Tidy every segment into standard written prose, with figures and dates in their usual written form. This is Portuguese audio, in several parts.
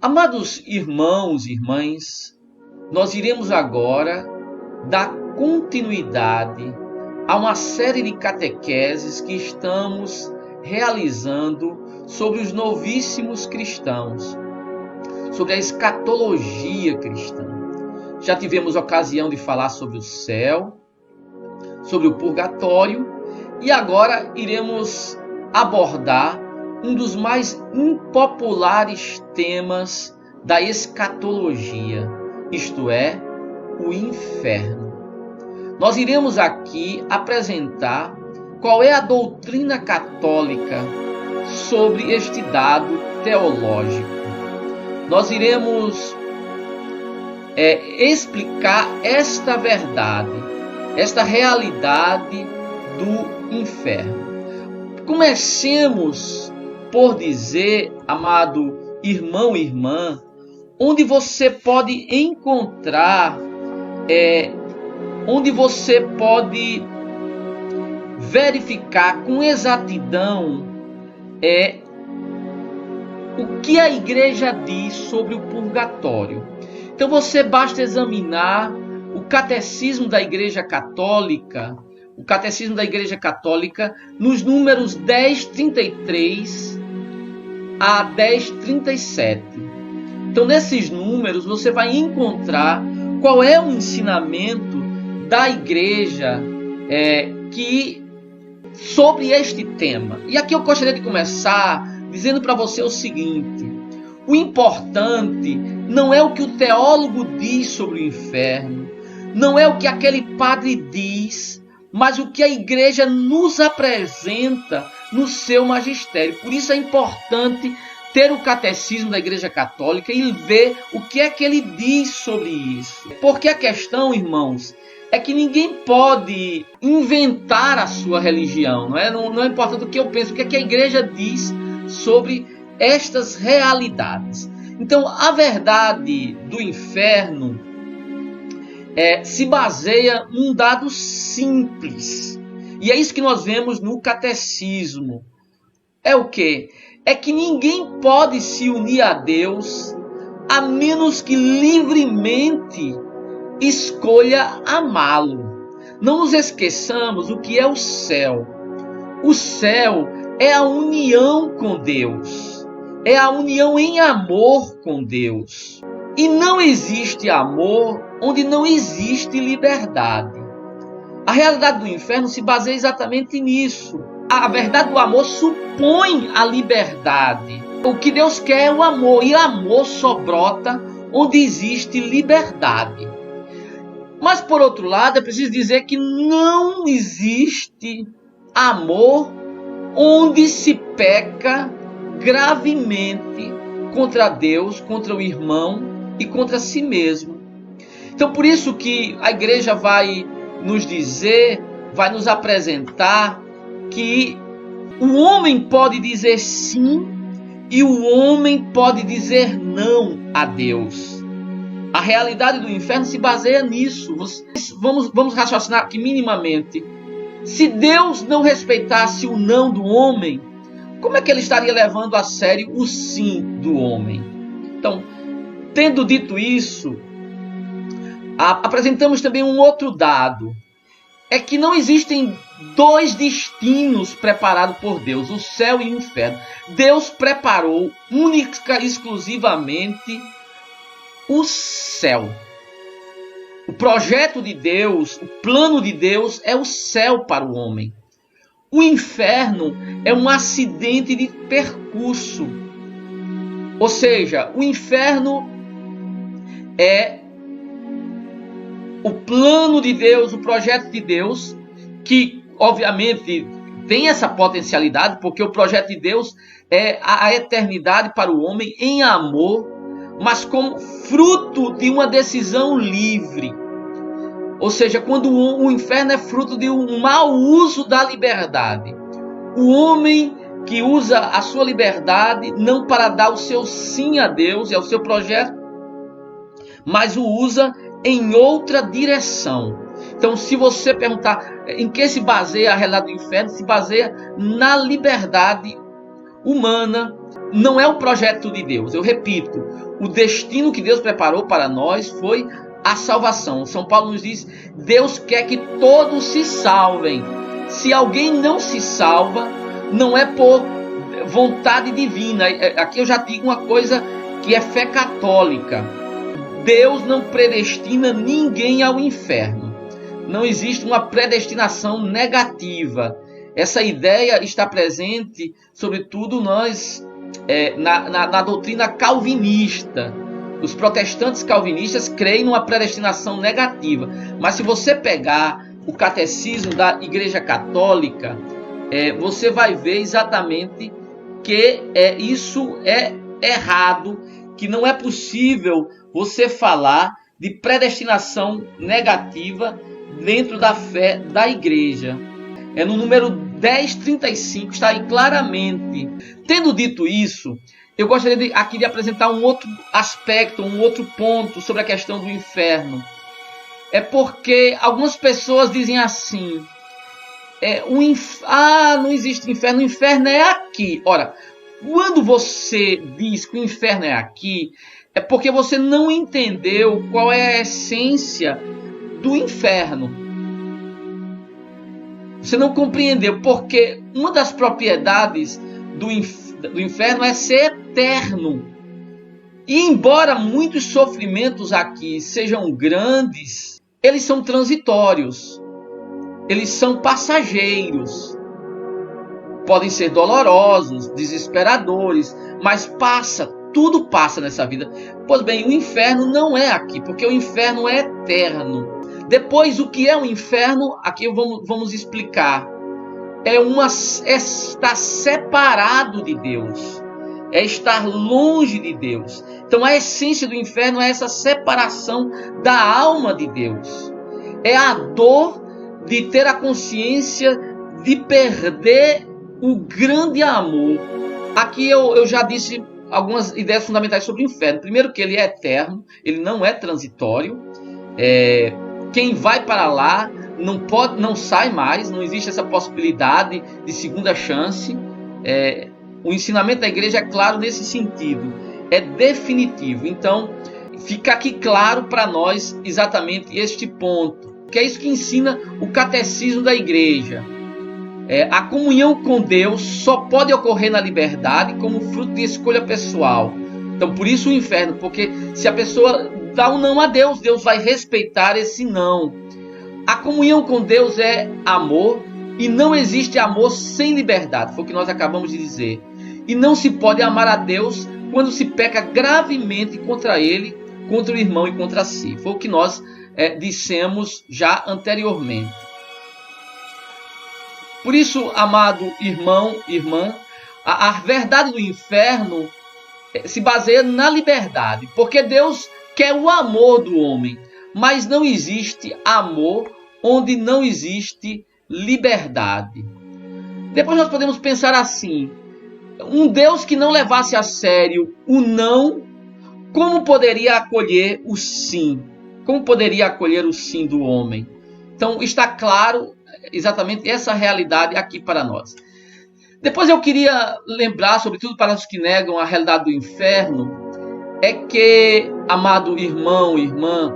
Amados irmãos e irmãs, nós iremos agora dar continuidade a uma série de catequeses que estamos realizando sobre os novíssimos cristãos, sobre a escatologia cristã. Já tivemos ocasião de falar sobre o céu, sobre o purgatório, e agora iremos abordar um dos mais impopulares temas da escatologia, isto é, o inferno. Nós iremos aqui apresentar qual é a doutrina católica sobre este dado teológico. Nós iremos explicar esta verdade, esta realidade do inferno. Comecemos por dizer, amado irmão e irmã, onde você pode encontrar, onde você pode verificar com exatidão o que a igreja diz sobre o purgatório. Então você basta examinar o catecismo da Igreja Católica, nos números 1033 a 1037. Então nesses números você vai encontrar qual é o ensinamento da igreja sobre este tema. E aqui eu gostaria de começar dizendo para você o seguinte: o importante não é o que o teólogo diz sobre o inferno, não é o que aquele padre diz, mas o que a igreja nos apresenta no seu magistério. Por isso é importante ter o catecismo da Igreja Católica e ver o que é que ele diz sobre isso. Porque a questão, irmãos, é que ninguém pode inventar a sua religião, não é? Não é importante o que eu penso, o que é que a igreja diz sobre estas realidades. Então, a verdade do inferno se baseia num dado simples. E é isso que nós vemos no catecismo. É o quê? É que ninguém pode se unir a Deus a menos que livremente escolha amá-lo. Não nos esqueçamos o que é o céu. O céu é a união com Deus. É a união em amor com Deus. E não existe amor onde não existe liberdade. A realidade do inferno se baseia exatamente nisso. A verdade do amor supõe a liberdade. O que Deus quer é o amor. E amor só brota onde existe liberdade. Mas, por outro lado, é preciso dizer que não existe amor onde se peca gravemente contra Deus, contra o irmão e contra si mesmo. Então, por isso que a igreja vai nos dizer, vai nos apresentar que o homem pode dizer sim e o homem pode dizer não a Deus. A realidade do inferno se baseia nisso. Vamos raciocinar aqui minimamente. Se Deus não respeitasse o não do homem, como é que ele estaria levando a sério o sim do homem? Então, tendo dito isso, apresentamos também um outro dado. É que não existem dois destinos preparados por Deus, o céu e o inferno. Deus preparou única e exclusivamente o céu. O projeto de Deus, o plano de Deus é o céu para o homem. O inferno é um acidente de percurso. Ou seja, o inferno é o plano de Deus, o projeto de Deus, que obviamente tem essa potencialidade, porque o projeto de Deus é a eternidade para o homem em amor, mas como fruto de uma decisão livre. Ou seja, quando o inferno é fruto de um mau uso da liberdade. O homem que usa a sua liberdade não para dar o seu sim a Deus e ao seu projeto, mas o usa em outra direção. Então, se você perguntar em que se baseia a realidade do inferno, se baseia na liberdade humana, não é o projeto de Deus. Eu repito, o destino que Deus preparou para nós foi a salvação. São Paulo nos diz, Deus quer que todos se salvem. Se alguém não se salva, não é por vontade divina. Aqui eu já digo uma coisa que é fé católica. Deus não predestina ninguém ao inferno. Não existe uma predestinação negativa. Essa ideia está presente, sobretudo na doutrina calvinista. Os protestantes calvinistas creem numa predestinação negativa. Mas se você pegar o catecismo da Igreja Católica, você vai ver exatamente que isso é errado, que não é possível você falar de predestinação negativa dentro da fé da Igreja. No número 1035 está aí claramente. Tendo dito isso, eu gostaria aqui de apresentar um outro aspecto, um outro ponto sobre a questão do inferno. É porque algumas pessoas dizem assim, não existe inferno, o inferno é aqui. Ora, quando você diz que o inferno é aqui, é porque você não entendeu qual é a essência do inferno. Você não compreendeu, porque uma das propriedades do inferno é ser eterno. E embora muitos sofrimentos aqui sejam grandes, eles são transitórios. Eles são passageiros. Podem ser dolorosos, desesperadores, mas tudo passa nessa vida. Pois bem, o inferno não é aqui, porque o inferno é eterno. Depois, o que é o inferno? Aqui vamos explicar. É estar separado de Deus. É estar longe de Deus. Então, a essência do inferno é essa separação da alma de Deus. É a dor de ter a consciência de perder o grande amor. Aqui eu já disse algumas ideias fundamentais sobre o inferno. Primeiro, que ele é eterno, ele não é transitório. Quem vai para lá não sai mais, não existe essa possibilidade de segunda chance. O ensinamento da igreja é claro nesse sentido, é definitivo. Então, fica aqui claro para nós exatamente este ponto, que é isso que ensina o catecismo da igreja. A comunhão com Deus só pode ocorrer na liberdade como fruto de escolha pessoal. Então, por isso o inferno, porque se a pessoa dá um não a Deus, Deus vai respeitar esse não. A comunhão com Deus é amor, e não existe amor sem liberdade, foi o que nós acabamos de dizer. E não se pode amar a Deus quando se peca gravemente contra Ele, contra o irmão e contra si. Foi o que nós dissemos já anteriormente. Por isso, amado irmão, irmã, a verdade do inferno se baseia na liberdade, porque Deus quer o amor do homem, mas não existe amor onde não existe liberdade. Depois nós podemos pensar assim, um Deus que não levasse a sério o não, como poderia acolher o sim? Como poderia acolher o sim do homem? Então está claro exatamente essa realidade aqui para nós. Depois eu queria lembrar, sobretudo para os que negam a realidade do inferno, é que, amado irmão, irmã,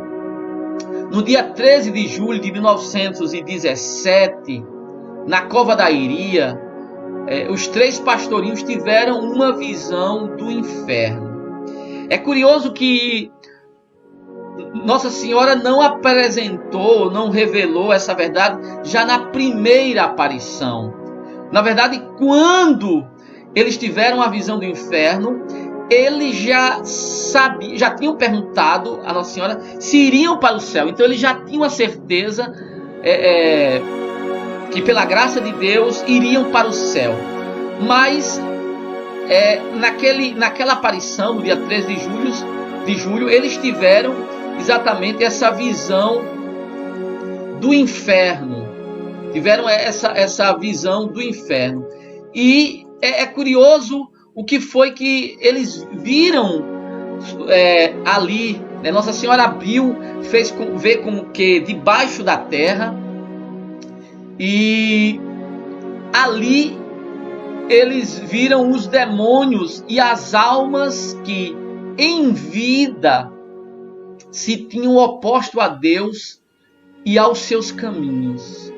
no dia 13 de julho de 1917, na Cova da Iria, os 3 pastorinhos tiveram uma visão do inferno. É curioso que Nossa Senhora não apresentou, não revelou essa verdade já na primeira aparição. Na verdade, quando eles tiveram a visão do inferno, eles já tinham perguntado a Nossa Senhora se iriam para o céu. Então eles já tinham a certeza que pela graça de Deus iriam para o céu. Mas naquela aparição, no dia 13 de julho, eles tiveram exatamente essa visão do inferno. Tiveram essa visão do inferno. E é curioso o que foi que eles viram ali. Nossa Senhora abriu, fez ver como que debaixo da terra. E ali eles viram os demônios e as almas que em vida se tinham oposto a Deus e aos seus caminhos.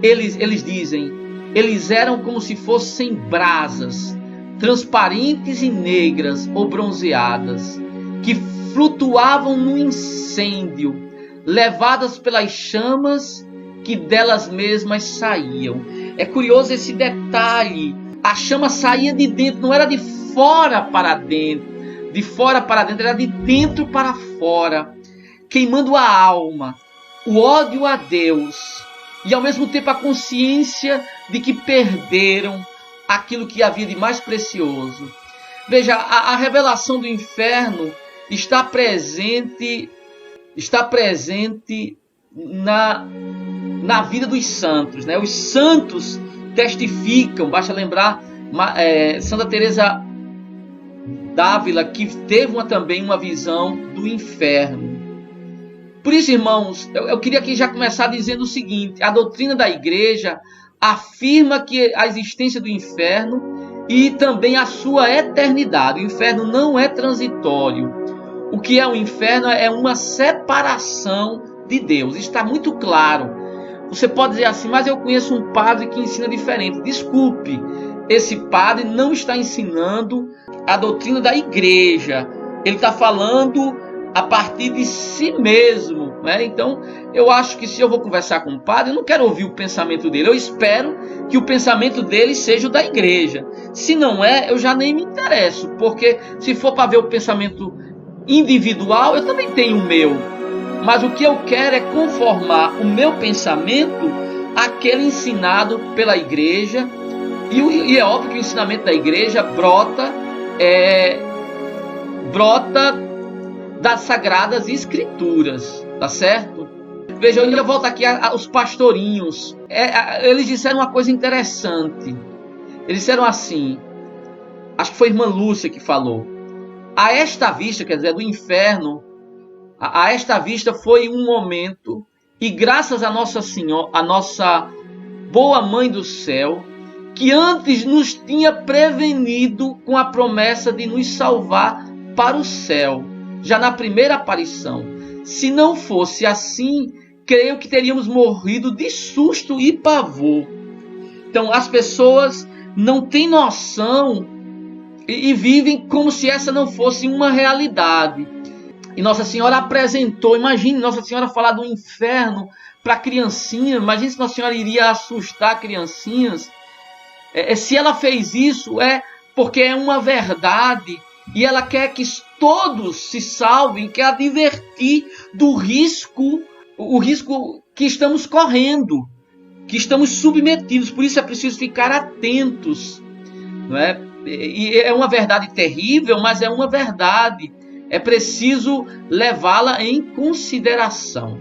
Eles dizem, eles eram como se fossem brasas, transparentes e negras ou bronzeadas, que flutuavam no incêndio, levadas pelas chamas que delas mesmas saíam. É curioso esse detalhe. A chama saía de dentro, não era de fora para dentro. De fora para dentro, era de dentro para fora, queimando a alma, o ódio a Deus e ao mesmo tempo a consciência de que perderam aquilo que havia de mais precioso. Veja, a revelação do inferno está presente na vida dos santos, né? Os santos testificam, basta lembrar Santa Teresa d'Ávila, que teve também uma visão do inferno. Por isso, irmãos, eu queria aqui já começar dizendo o seguinte: a doutrina da igreja afirma que a existência do inferno e também a sua eternidade. O inferno não é transitório. O que é o inferno é uma separação de Deus. Está muito claro. Você pode dizer assim, mas eu conheço um padre que ensina diferente. Desculpe, esse padre não está ensinando a doutrina da igreja. Ele está falando a partir de si mesmo, né? Então, eu acho que se eu vou conversar com o padre, eu não quero ouvir o pensamento dele. Eu espero que o pensamento dele seja o da igreja. Se não é, eu já nem me interesso. Porque se for para ver o pensamento individual, eu também tenho o meu. Mas o que eu quero é conformar o meu pensamento àquele ensinado pela igreja. E é óbvio que o ensinamento da igreja brota das Sagradas Escrituras, tá certo? Veja, eu ainda volto aqui aos pastorinhos. Eles disseram uma coisa interessante. Eles disseram assim, acho que foi a irmã Lúcia que falou: a esta vista, quer dizer, do inferno, a esta vista foi um momento, e graças a Nossa Senhora, a nossa boa Mãe do Céu, que antes nos tinha prevenido com a promessa de nos salvar para o céu, já na primeira aparição. Se não fosse assim, creio que teríamos morrido de susto e pavor. Então, as pessoas não têm noção e vivem como se essa não fosse uma realidade. E Nossa Senhora apresentou, imagine Nossa Senhora falar do inferno para criancinhas, imagine se Nossa Senhora iria assustar criancinhas. Se ela fez isso, é porque é uma verdade e ela quer que todos se salvem, quer advertir do risco, o risco que estamos correndo, que estamos submetidos. Por isso é preciso ficar atentos, não é? E é uma verdade terrível, mas é uma verdade. É preciso levá-la em consideração.